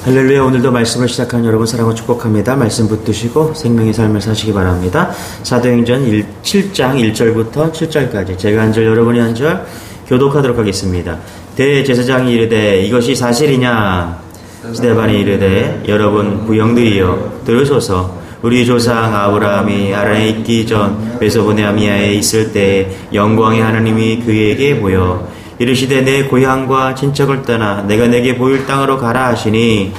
할렐루야. 오늘도 말씀을 시작하는 여러분 사랑을 축복합니다. 말씀 붙드시고 생명의 삶을 사시기 바랍니다. 사도행전 7장 1절부터 7절까지 제가 한 절 여러분이 한 절 교독하도록 하겠습니다. 대제사장이 이르되 이것이 사실이냐? 스데반이 이르되 여러분 부형들이여 들으소서. 우리 조상 아브라함이 아란에 있기 전 메소포타미아에 있을 때 영광의 하나님이 그에게 보여 이르시되 내 고향과 친척을 떠나 내가 내게 보일 땅으로 가라 하시니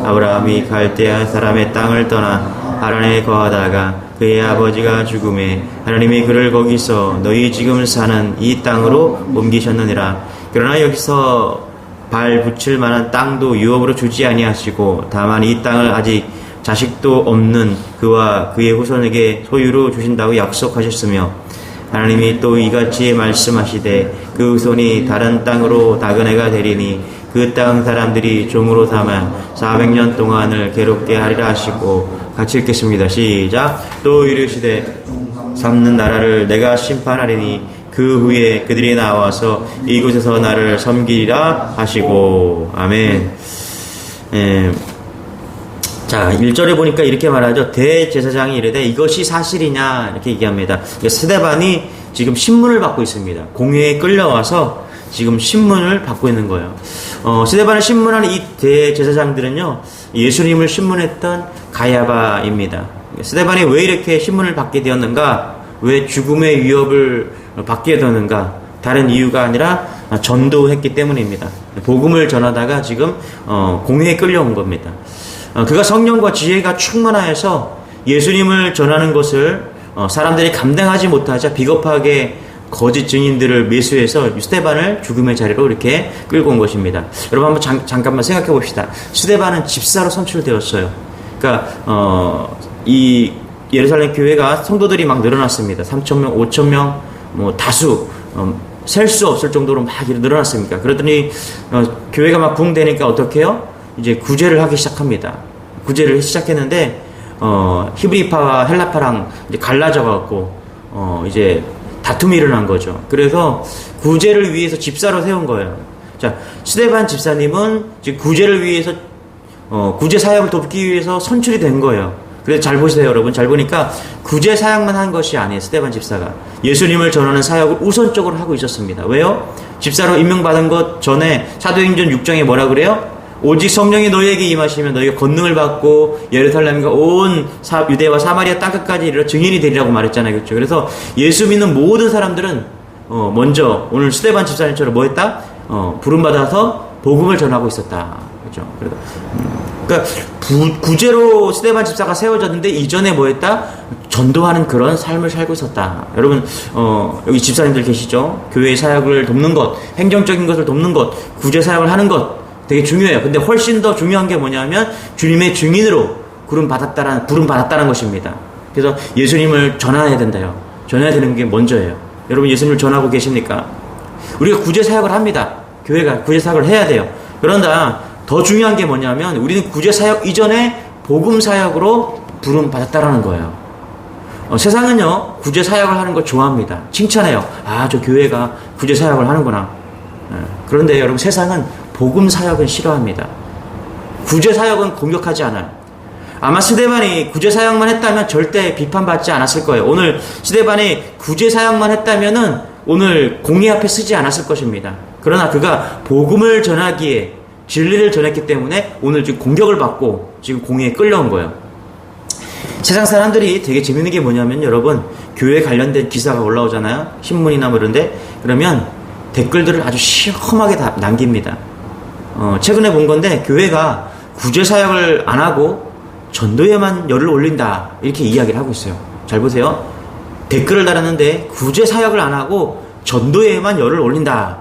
아브라함이 갈대아 사람의 땅을 떠나 하란에 거하다가 그의 아버지가 죽음에 하나님이 그를 거기서 너희 지금 사는 이 땅으로 옮기셨느니라. 그러나 여기서 발 붙일 만한 땅도 유업으로 주지 아니하시고 다만 이 땅을 아직 자식도 없는 그와 그의 후손에게 소유로 주신다고 약속하셨으며 하나님이 또 이같이 말씀하시되 그 후손이 다른 땅으로 나그네가 되리니 그 땅 사람들이 종으로 삼아 400년 동안을 괴롭게 하리라 하시고. 같이 읽겠습니다. 시작. 또 이르시되 삼는 나라를 내가 심판하리니 그 후에 그들이 나와서 이곳에서 나를 섬기리라 하시고. 아멘. 자, 1절에 보니까 이렇게 말하죠. 대제사장이 이르되 이것이 사실이냐 이렇게 얘기합니다. 스데반이 지금 신문을 받고 있습니다. 공회에 끌려와서 지금 신문을 받고 있는 거예요. 스데반을 신문하는 이 대제사장들은요, 예수님을 신문했던 가야바입니다. 스데반이 왜 이렇게 신문을 받게 되었는가? 왜 죽음의 위협을 받게 되었는가? 다른 이유가 아니라 전도했기 때문입니다. 복음을 전하다가 지금 공회에 끌려온 겁니다. 그가 성령과 지혜가 충만하여서 예수님을 전하는 것을 사람들이 감당하지 못하자 비겁하게 거짓 증인들을 매수해서 스데반을 죽음의 자리로 이렇게 끌고 온 것입니다. 여러분 한번 잠깐만 생각해 봅시다. 스데반은 집사로 선출되었어요. 그러니까 이 예루살렘 교회가 성도들이 막 늘어났습니다. 3,000명, 5,000명, 뭐 다수 셀 수 없을 정도로 막 늘어났습니까? 그러더니 교회가 막 붕대니까 어떻게 해요? 이제 구제를 하기 시작합니다. 구제를 시작했는데 히브리파와 헬라파랑 이제 갈라져 갖고 이제 다툼이 일어난 거죠. 그래서 구제를 위해서 집사로 세운 거예요. 자, 스데반 집사님은 지금 구제를 위해서 구제 사역을 돕기 위해서 선출이 된 거예요. 그래서 잘 보세요, 여러분. 잘 보니까 구제 사역만 한 것이 아니에요. 스데반 집사가 예수님을 전하는 사역을 우선적으로 하고 있었습니다. 왜요? 집사로 임명받은 것 전에 사도행전 6장에 뭐라 그래요? 오직 성령이 너희에게 임하시면 너희가 권능을 받고 예루살렘과 온 유대와 사마리아 땅끝까지 이르러 증인이 되리라고 말했잖아요. 그렇죠? 그래서 예수 믿는 모든 사람들은 먼저 오늘 스데반 집사님처럼 뭐 했다? 부름받아서 복음을 전하고 있었다. 그렇죠? 그러니까 구제로 스데반 집사가 세워졌는데 이전에 뭐 했다? 전도하는 그런 삶을 살고 있었다. 여러분 여기 집사님들 계시죠? 교회의 사역을 돕는 것, 행정적인 것을 돕는 것, 구제 사역을 하는 것 되게 중요해요. 근데 훨씬 더 중요한 게 뭐냐면 주님의 증인으로 부름받았다는 것입니다. 그래서 예수님을 전해야 된다요. 전해야 되는 게 먼저예요. 여러분 예수님을 전하고 계십니까? 우리가 구제 사역을 합니다. 교회가 구제 사역을 해야 돼요. 그런데 더 중요한 게 뭐냐면 우리는 구제 사역 이전에 복음 사역으로 부름받았다라는 거예요. 세상은요 구제 사역을 하는 걸 좋아합니다. 칭찬해요. 아, 저 교회가 구제 사역을 하는구나. 그런데 여러분 세상은 복음 사역은 싫어합니다. 구제 사역은 공격하지 않아요. 아마 스데반이 구제 사역만 했다면 절대 비판받지 않았을 거예요. 오늘 스데반이 구제 사역만 했다면은 오늘 공의 앞에 쓰지 않았을 것입니다. 그러나 그가 복음을 전하기에 진리를 전했기 때문에 오늘 지금 공격을 받고 지금 공의에 끌려온 거예요. 세상 사람들이 되게 재밌는 게 뭐냐면 여러분 교회 관련된 기사가 올라오잖아요. 신문이나 뭐 이런데 그러면 댓글들을 아주 시험하게 다 남깁니다. 최근에 본 건데 교회가 구제 사역을 안 하고 전도에만 열을 올린다 이렇게 이야기를 하고 있어요. 잘 보세요. 댓글을 달았는데 구제 사역을 안 하고 전도에만 열을 올린다.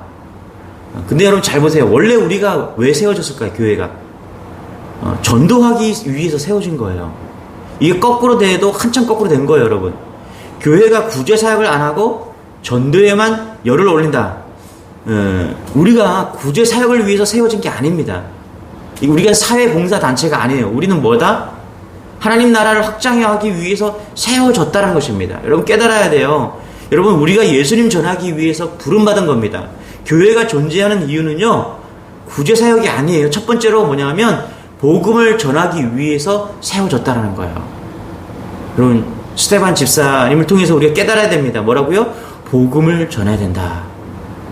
근데 여러분 잘 보세요. 원래 우리가 왜 세워졌을까요? 교회가 전도하기 위해서 세워진 거예요. 이게 거꾸로 돼도 한참 거꾸로 된 거예요, 여러분. 교회가 구제 사역을 안 하고 전도에만 열을 올린다. 우리가 구제 사역을 위해서 세워진 게 아닙니다. 우리가 사회봉사 단체가 아니에요. 우리는 뭐다? 하나님 나라를 확장하기 위해서 세워졌다는 것입니다. 여러분 깨달아야 돼요. 여러분 우리가 예수님 전하기 위해서 부름받은 겁니다. 교회가 존재하는 이유는요 구제 사역이 아니에요. 첫 번째로 뭐냐면 복음을 전하기 위해서 세워졌다라는 거예요. 여러분, 스데반 집사님을 통해서 우리가 깨달아야 됩니다. 뭐라고요? 복음을 전해야 된다.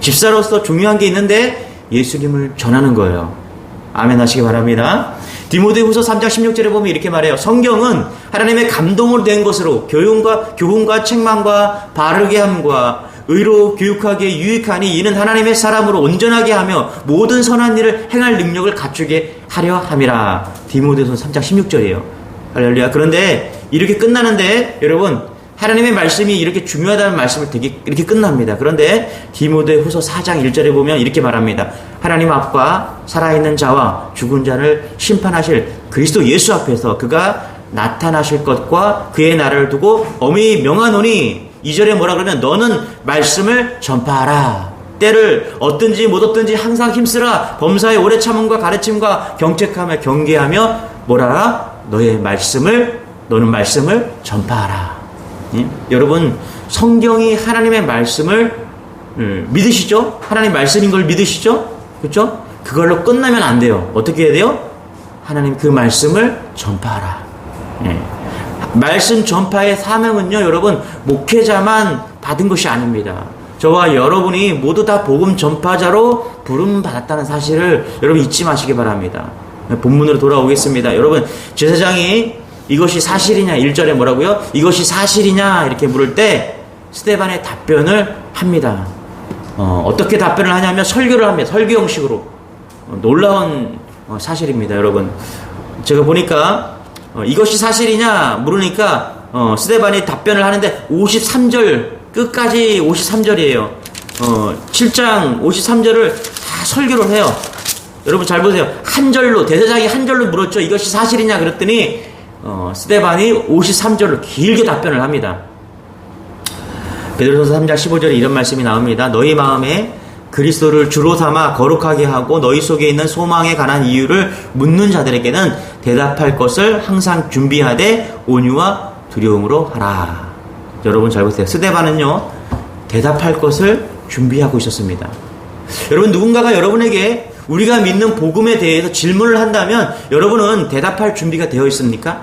집사로서 중요한 게 있는데 예수님을 전하는 거예요. 아멘 하시기 바랍니다. 디모데후서 3장 16절에 보면 이렇게 말해요. 성경은 하나님의 감동으로 된 것으로 교훈과 책망과 바르게 함과 의로 교육하기에 유익하니 이는 하나님의 사람으로 온전하게 하며 모든 선한 일을 행할 능력을 갖추게 하려 함이라. 디모데후서 3장 16절이에요. 할렐루야. 그런데 이렇게 끝나는데 여러분, 하나님의 말씀이 이렇게 중요하다는 말씀을 이렇게 끝납니다. 그런데 디모데후서 4장 1절에 보면 이렇게 말합니다. 하나님 앞과 살아있는 자와 죽은 자를 심판하실 그리스도 예수 앞에서 그가 나타나실 것과 그의 날을 두고 엄히 명하노니, 2절에 뭐라 그러면 너는 말씀을 전파하라. 때를 얻든지 못 얻든지 항상 힘쓰라. 범사의 오래 참음과 가르침과 경책하며 경계하며 뭐라? 너는 말씀을 전파하라. 예? 여러분, 성경이 하나님의 말씀을 믿으시죠? 하나님 말씀인 걸 믿으시죠? 그렇죠? 그걸로 끝나면 안 돼요. 어떻게 해야 돼요? 하나님 그 말씀을 전파하라. 예. 말씀 전파의 사명은요, 여러분, 목회자만 받은 것이 아닙니다. 저와 여러분이 모두 다 복음 전파자로 부름 받았다는 사실을 여러분 잊지 마시기 바랍니다. 본문으로 돌아오겠습니다. 여러분, 제사장이 이것이 사실이냐, 1절에 뭐라고요? 이것이 사실이냐 이렇게 물을 때 스데반의 답변을 합니다. 어떻게 답변을 하냐면 설교를 합니다. 설교 형식으로. 놀라운 사실입니다. 여러분, 제가 보니까 이것이 사실이냐 물으니까 스데반이 답변을 하는데 53절 끝까지 53절이에요. 7장 53절을 다 설교를 해요. 여러분 잘 보세요. 한 절로, 대제사장이 한 절로 물었죠. 이것이 사실이냐 그랬더니 스데반이 53절로 길게 답변을 합니다. 베드로전서 3장 15절에 이런 말씀이 나옵니다. 너희 마음에 그리스도를 주로 삼아 거룩하게 하고 너희 속에 있는 소망에 관한 이유를 묻는 자들에게는 대답할 것을 항상 준비하되 온유와 두려움으로 하라. 여러분 잘 보세요. 스데반은요, 대답할 것을 준비하고 있었습니다. 여러분, 누군가가 여러분에게 우리가 믿는 복음에 대해서 질문을 한다면 여러분은 대답할 준비가 되어 있습니까?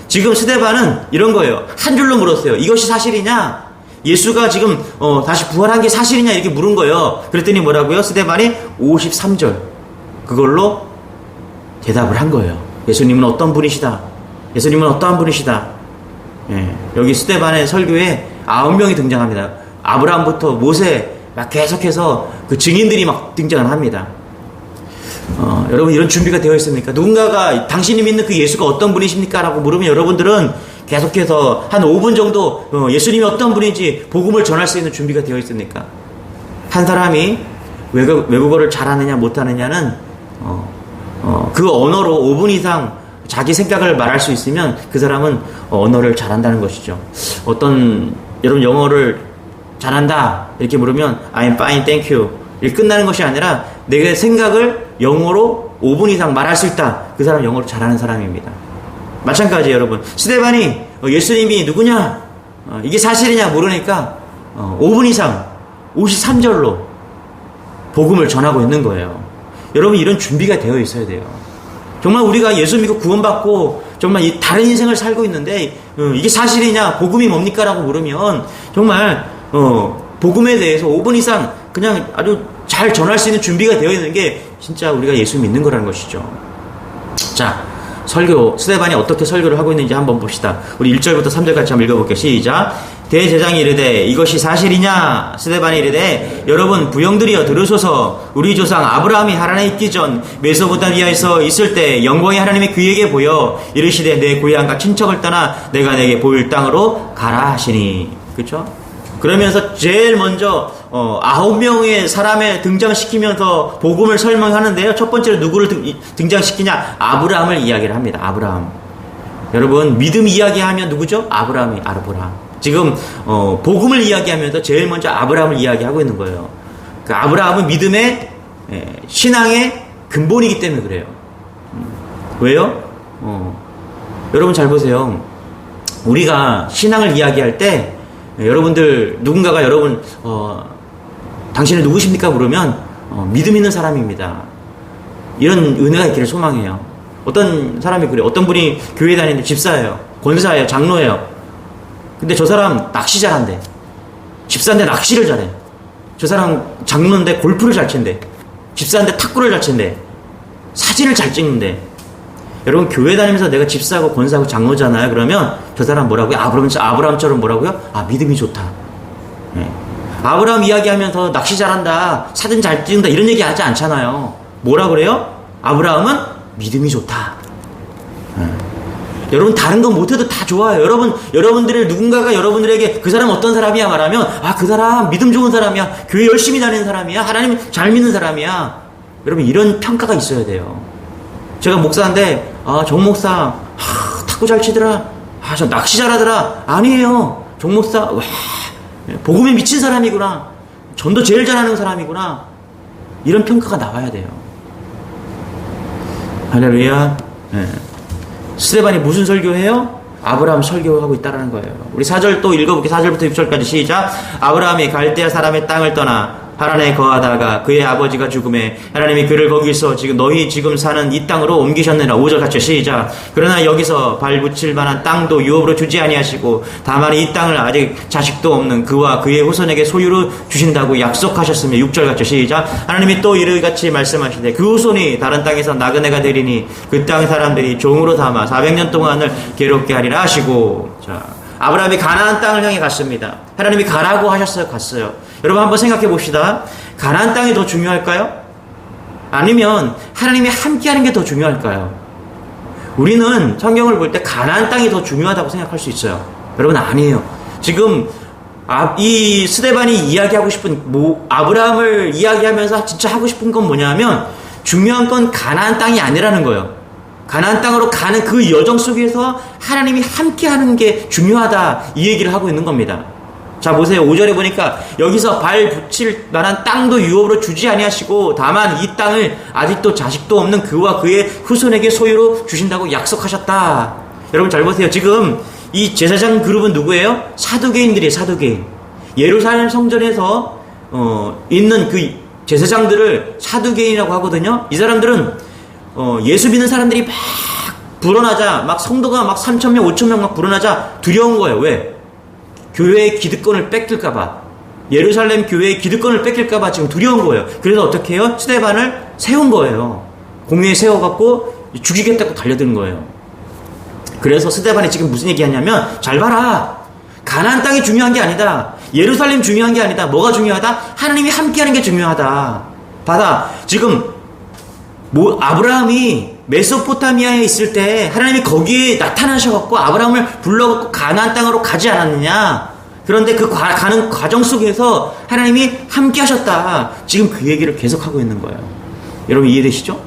지금 스데반은 이런 거예요. 한 줄로 물었어요. 이것이 사실이냐? 예수가 지금 다시 부활한 게 사실이냐? 이렇게 물은 거예요. 그랬더니 뭐라고요? 스데반이 53절 그걸로 대답을 한 거예요. 예수님은 어떤 분이시다. 예수님은 어떠한 분이시다. 예, 여기 스데반의 설교에 9명이 등장합니다. 아브라함부터 모세 막 계속해서 그 증인들이 막 등장을 합니다. 여러분, 이런 준비가 되어 있습니까? 누군가가 당신이 믿는 그 예수가 어떤 분이십니까? 라고 물으면 여러분들은 계속해서 한 5분 정도 예수님이 어떤 분인지 복음을 전할 수 있는 준비가 되어 있습니까? 한 사람이 외국어를 잘하느냐 못하느냐는 그 언어로 5분 이상 자기 생각을 말할 수 있으면 그 사람은 언어를 잘한다는 것이죠. 여러분 영어를 잘한다 이렇게 물으면 I'm fine, thank you 이렇게 끝나는 것이 아니라 내 생각을 영어로 5분 이상 말할 수 있다. 그 사람 영어를 잘하는 사람입니다. 마찬가지예요, 여러분. 스데반이 예수님이 누구냐? 이게 사실이냐 물으니까 5분 이상 53절로 복음을 전하고 있는 거예요. 여러분, 이런 준비가 되어 있어야 돼요. 정말 우리가 예수 믿고 구원받고 정말 이 다른 인생을 살고 있는데 이게 사실이냐, 복음이 뭡니까? 라고 물으면 정말 복음에 대해서 5분 이상 그냥 아주 잘 전할 수 있는 준비가 되어 있는 게 진짜 우리가 예수 믿는 거라는 것이죠. 자, 설교, 스데반이 어떻게 설교를 하고 있는지 한번 봅시다. 우리 1절부터 3절 같이 한번 읽어볼게요. 시작. 대제장이 이르되 이것이 사실이냐? 스데반이 이르되 여러분 부형들이여 들으소서. 우리 조상 아브라함이 하란에 있기 전 메소포타미아에서 있을 때 영광이 하나님의 그에게 보여 이르시되 내 고향과 친척을 떠나 내가 내게 보일 땅으로 가라 하시니. 그렇죠? 그러면서 제일 먼저 9명의 사람을 등장시키면서 복음을 설명하는데요. 첫 번째로 누구를 등장시키냐? 아브라함을 이야기를 합니다. 아브라함. 여러분, 믿음 이야기하면 누구죠? 아브라함. 지금 복음을 이야기하면서 제일 먼저 아브라함을 이야기하고 있는 거예요. 그 아브라함은 믿음의 신앙의 근본이기 때문에 그래요. 왜요? 여러분 잘 보세요. 우리가 신앙을 이야기할 때 여러분들 누군가가 여러분 당신은 누구십니까? 물으면 믿음 있는 사람입니다. 이런 은혜가 있기를 소망해요. 어떤 사람이 그래. 어떤 분이 교회 다니는데 집사예요. 권사예요. 장로예요. 근데 저 사람 낚시 잘한대. 집사인데 낚시를 잘해. 저 사람 장로인데 골프를 잘 친대. 집사인데 탁구를 잘 친대. 사진을 잘 찍는데. 여러분 교회 다니면서 내가 집사하고 권사하고 장로잖아요. 그러면 저 사람 뭐라고요? 아브라함처럼 뭐라고요? 아, 믿음이 좋다. 네. 아브라함 이야기하면서 낚시 잘한다, 사진 잘 찍는다 이런 얘기 하지 않잖아요. 뭐라 그래요? 아브라함은 믿음이 좋다. 네. 여러분 다른 건 못해도 다 좋아요. 여러분들의 누군가가 여러분들에게 그 사람 어떤 사람이야 말하면 아, 그 사람 믿음 좋은 사람이야, 교회 열심히 다니는 사람이야, 하나님 잘 믿는 사람이야. 여러분 이런 평가가 있어야 돼요. 제가 목사인데 아, 정 목사 탁구 잘 치더라, 아, 저 낚시 잘하더라. 아니에요. 정 목사 와, 복음에 미친 사람이구나, 전도 제일 잘하는 사람이구나, 이런 평가가 나와야 돼요. 할렐루야. 네. 스데반이 무슨 설교해요? 아브라함 설교하고 있다는 거예요. 우리 4절 또 읽어볼게요. 4절부터 6절까지 시작. 아브라함이 갈대아 사람의 땅을 떠나 하란에 거하다가 그의 아버지가 죽음에 하나님이 그를 거기서 너희 지금 사는 이 땅으로 옮기셨느니라. 5절 같이 시작. 그러나 여기서 발 붙일 만한 땅도 유업으로 주지 아니하시고 다만 이 땅을 아직 자식도 없는 그와 그의 후손에게 소유로 주신다고 약속하셨으며. 6절 같이 시작. 하나님이 또 이르같이 말씀하시되 그 후손이 다른 땅에서 나그네가 되리니 그 땅 사람들이 종으로 삼아 400년 동안을 괴롭게 하리라 하시고. 자, 아브라함이 가나안 땅을 향해 갔습니다. 하나님이 가라고 하셨어요? 갔어요? 여러분 한번 생각해 봅시다. 가나안 땅이 더 중요할까요? 아니면 하나님이 함께하는 게 더 중요할까요? 우리는 성경을 볼 때 가나안 땅이 더 중요하다고 생각할 수 있어요. 여러분 아니에요. 지금 이 스데반이 이야기하고 싶은 아브라함을 이야기하면서 진짜 하고 싶은 건 뭐냐면 중요한 건 가나안 땅이 아니라는 거예요. 가나안 땅으로 가는 그 여정 속에서 하나님이 함께하는 게 중요하다, 이 얘기를 하고 있는 겁니다. 자 보세요. 5절에 보니까 여기서 발 붙일 만한 땅도 유업으로 주지 아니하시고 다만 이 땅을 아직도 자식도 없는 그와 그의 후손에게 소유로 주신다고 약속하셨다. 여러분 잘 보세요. 지금 이 제사장 그룹은 누구예요? 사두개인들이에요. 사두개인. 예루살렘 성전에서 있는 그 제사장들을 사두개인이라고 하거든요. 이 사람들은 예수 믿는 사람들이 막 불어나자, 막 성도가 막 3,000명 5,000명 막 불어나자 두려운 거예요. 왜? 교회의 기득권을 뺏길까봐, 예루살렘 교회의 기득권을 뺏길까봐 지금 두려운 거예요. 그래서 어떻게 해요? 스데반을 세운 거예요. 공회에 세워갖고 죽이겠다고 달려드는 거예요. 그래서 스데반이 지금 무슨 얘기하냐면, 잘 봐라, 가나안 땅이 중요한 게 아니다, 예루살렘 중요한 게 아니다. 뭐가 중요하다? 하나님이 함께하는 게 중요하다. 봐라, 지금 아브라함이 메소포타미아에 있을 때 하나님이 거기에 나타나셔갖고 아브라함을 불러갖고 가나안 땅으로 가지 않았느냐. 그런데 그 가는 과정 속에서 하나님이 함께 하셨다. 지금 그 얘기를 계속하고 있는 거예요. 여러분 이해되시죠?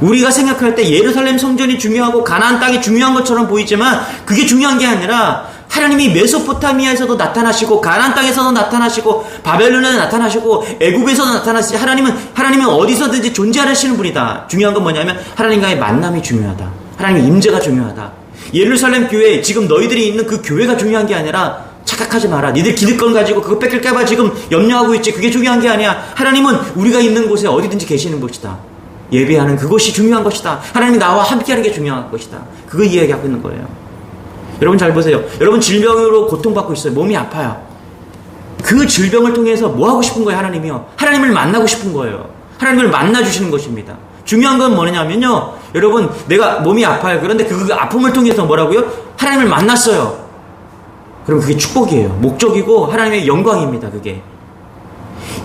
우리가 생각할 때 예루살렘 성전이 중요하고 가나안 땅이 중요한 것처럼 보이지만 그게 중요한 게 아니라 하나님이 메소포타미아에서도 나타나시고 가나안 땅에서도 나타나시고 바벨론에도 나타나시고 애굽에서도 나타나시고 하나님은 어디서든지 존재하시는 분이다. 중요한 건 뭐냐면 하나님과의 만남이 중요하다. 하나님의 임재가 중요하다. 예루살렘 교회, 지금 너희들이 있는 그 교회가 중요한 게 아니라, 착각하지 마라. 니들 기득권 가지고 그거 뺏길까봐 지금 염려하고 있지. 그게 중요한 게 아니야. 하나님은 우리가 있는 곳에 어디든지 계시는 것이다. 예배하는 그것이 중요한 것이다. 하나님이 나와 함께하는 게 중요한 것이다. 그거 이야기하고 있는 거예요. 여러분 잘 보세요. 여러분 질병으로 고통받고 있어요. 몸이 아파요. 그 질병을 통해서 뭐 하고 싶은 거예요? 하나님이요. 하나님을 만나고 싶은 거예요. 하나님을 만나주시는 것입니다. 중요한 건 뭐냐면요, 여러분 내가 몸이 아파요. 그런데 그 아픔을 통해서 뭐라고요? 하나님을 만났어요. 그럼 그게 축복이에요. 목적이고 하나님의 영광입니다. 그게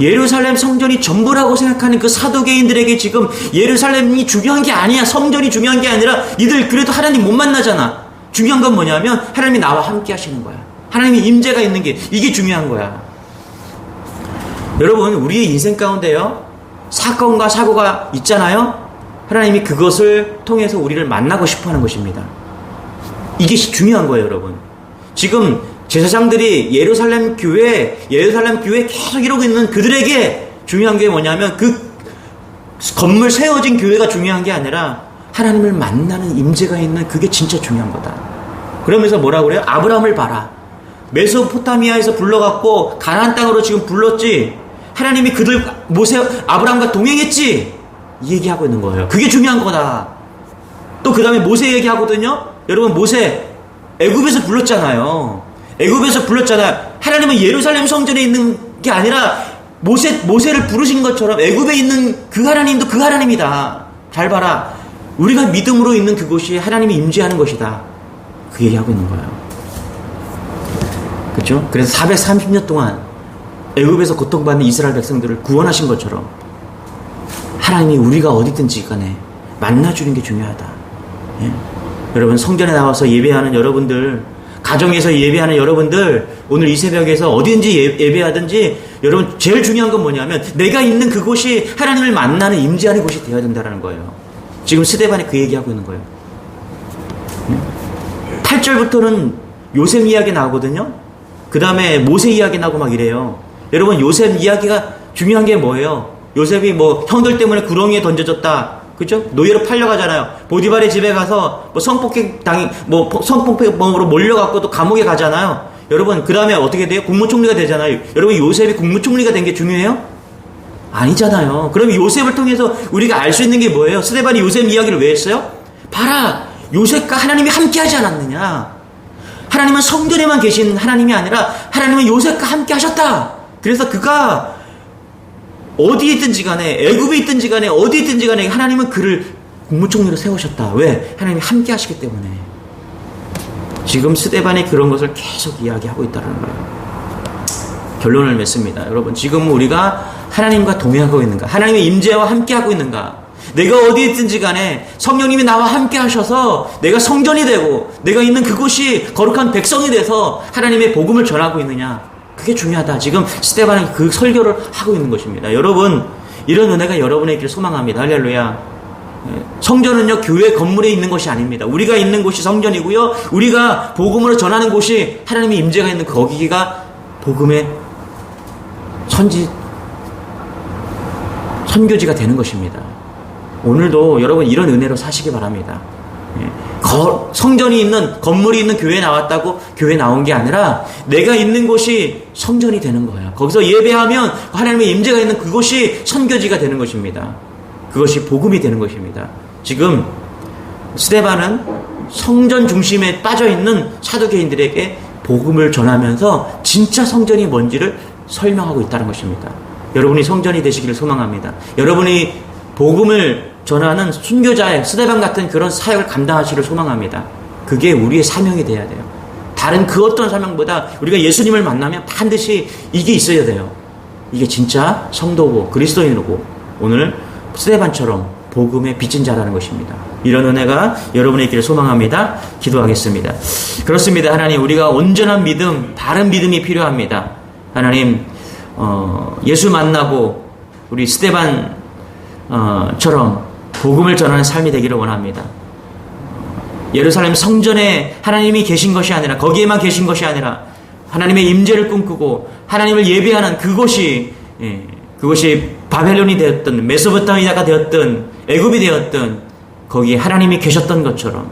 예루살렘 성전이 전부라고 생각하는 그 사도개인들에게 지금 예루살렘이 중요한 게 아니야, 성전이 중요한 게 아니라, 이들 그래도 하나님 못 만나잖아. 중요한 건 뭐냐면 하나님이 나와 함께 하시는 거야. 하나님의 임재가 있는 게, 이게 중요한 거야. 여러분 우리의 인생 가운데요, 사건과 사고가 있잖아요. 하나님이 그것을 통해서 우리를 만나고 싶어하는 것입니다. 이게 중요한 거예요. 여러분 지금 제사장들이 예루살렘 교회에 계속 이러고 있는 그들에게 중요한 게 뭐냐면, 그 건물 세워진 교회가 중요한 게 아니라 하나님을 만나는 임재가 있는, 그게 진짜 중요한 거다. 그러면서 뭐라고 그래요? 아브라함을 봐라. 메소포타미아에서 불러갖고 가나안 땅으로 지금 불렀지. 하나님이 아브라함과 동행했지. 이 얘기하고 있는 거예요. 그게 중요한 거다. 또 그 다음에 모세 얘기하거든요. 여러분 모세 애굽에서 불렀잖아요. 애굽에서 불렀잖아요. 하나님은 예루살렘 성전에 있는 게 아니라 모세를 부르신 것처럼 애굽에 있는 그 하나님도 그 하나님이다. 잘 봐라. 우리가 믿음으로 있는 그곳이 하나님이 임재하는 것이다. 그 얘기하고 있는 거예요. 그렇죠? 그래서 430년 동안 애굽에서 고통받는 이스라엘 백성들을 구원하신 것처럼 하나님이 우리가 어디든지 간에 만나주는 게 중요하다. 예? 여러분 성전에 나와서 예배하는 여러분들, 가정에서 예배하는 여러분들, 오늘 이 새벽에서 어디든지 예배하든지 여러분 제일 중요한 건 뭐냐면 내가 있는 그곳이 하나님을 만나는 임재하는 곳이 되어야 된다는 거예요. 지금 스데반이 그 얘기하고 있는 거예요. 8절부터는 요셉 이야기 나오거든요. 그 다음에 모세 이야기 나오고 막 이래요. 여러분 요셉 이야기가 중요한 게 뭐예요? 요셉이 뭐 형들 때문에 구렁이에 던져졌다. 그죠? 노예로 팔려가잖아요. 보디발의 집에 가서 뭐 성폭행으로 몰려갖고 또 감옥에 가잖아요. 여러분 그 다음에 어떻게 돼요? 국무총리가 되잖아요. 여러분 요셉이 국무총리가 된 게 중요해요? 아니잖아요. 그럼 요셉을 통해서 우리가 알 수 있는 게 뭐예요? 스데반이 요셉 이야기를 왜 했어요? 봐라, 요셉과 하나님이 함께 하지 않았느냐. 하나님은 성전에만 계신 하나님이 아니라 하나님은 요셉과 함께 하셨다. 그래서 그가 어디에 있든지 간에, 애굽에 있든지 간에, 어디에 있든지 간에 하나님은 그를 국무총리로 세우셨다. 왜? 하나님이 함께 하시기 때문에. 지금 스데반이 그런 것을 계속 이야기하고 있다는 거예요. 결론을 맺습니다. 여러분 지금 우리가 하나님과 동행하고 있는가? 하나님의 임재와 함께하고 있는가? 내가 어디에 있든지 간에 성령님이 나와 함께 하셔서 내가 성전이 되고 내가 있는 그곳이 거룩한 백성이 돼서 하나님의 복음을 전하고 있느냐? 그게 중요하다. 지금 스데반은 그 설교를 하고 있는 것입니다. 여러분 이런 은혜가 여러분의 길 소망합니다. 할렐루야. 성전은요 교회 건물에 있는 것이 아닙니다. 우리가 있는 곳이 성전이고요. 우리가 복음으로 전하는 곳이 하나님의 임재가 있는 거기가 복음의 선교지가 되는 것입니다. 오늘도 여러분 이런 은혜로 사시기 바랍니다. 성전이 있는 건물이 있는 교회에 나왔다고 교회에 나온 게 아니라 내가 있는 곳이 성전이 되는 거예요. 거기서 예배하면 하나님의 임재가 있는 그곳이 선교지가 되는 것입니다. 그것이 복음이 되는 것입니다. 지금 스데반은 성전 중심에 빠져있는 사두개인들에게 복음을 전하면서 진짜 성전이 뭔지를 설명하고 있다는 것입니다. 여러분이 성전이 되시기를 소망합니다. 여러분이 복음을 전하는 순교자의 스데반 같은 그런 사역을 감당하시기를 소망합니다. 그게 우리의 사명이 돼야 돼요. 다른 그 어떤 사명보다 우리가 예수님을 만나면 반드시 이게 있어야 돼요. 이게 진짜 성도고 그리스도인이고 오늘 스데반처럼 복음의 빚진 자라는 것입니다. 이런 은혜가 여러분의 길을 소망합니다. 기도하겠습니다. 그렇습니다. 하나님 우리가 온전한 믿음, 바른 믿음이 필요합니다. 하나님 예수 만나고 우리 스데반처럼 복음을 전하는 삶이 되기를 원합니다. 예루살렘 성전에 하나님이 계신 것이 아니라 거기에만 계신 것이 아니라 하나님의 임재를 꿈꾸고 하나님을 예배하는 그곳이 바벨론이 되었든 메소포타미아가 되었든 애굽이 되었든 거기에 하나님이 계셨던 것처럼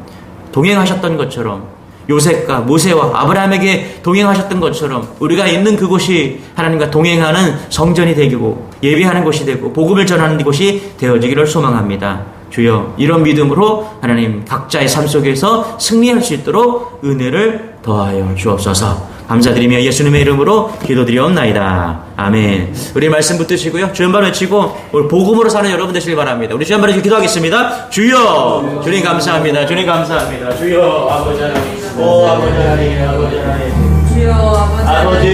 동행하셨던 것처럼 요셉과 모세와 아브라함에게 동행하셨던 것처럼 우리가 있는 그곳이 하나님과 동행하는 성전이 되고 예배하는 곳이 되고 복음을 전하는 곳이 되어지기를 소망합니다. 주여 이런 믿음으로 하나님 각자의 삶 속에서 승리할 수 있도록 은혜를 더하여 주옵소서. 감사드리며 예수님의 이름으로 기도드리옵나이다. 아멘. 우리 말씀 붙드시고요. 주여 한번 외치고 오늘 복음으로 사는 여러분 되시길 바랍니다. 우리 주여 한번 외치고 기도하겠습니다. 주여 주님 감사합니다. 주님 감사합니다. 주여 아버지 하나님 아버지 하나님 아버지 하나님 주여 아버지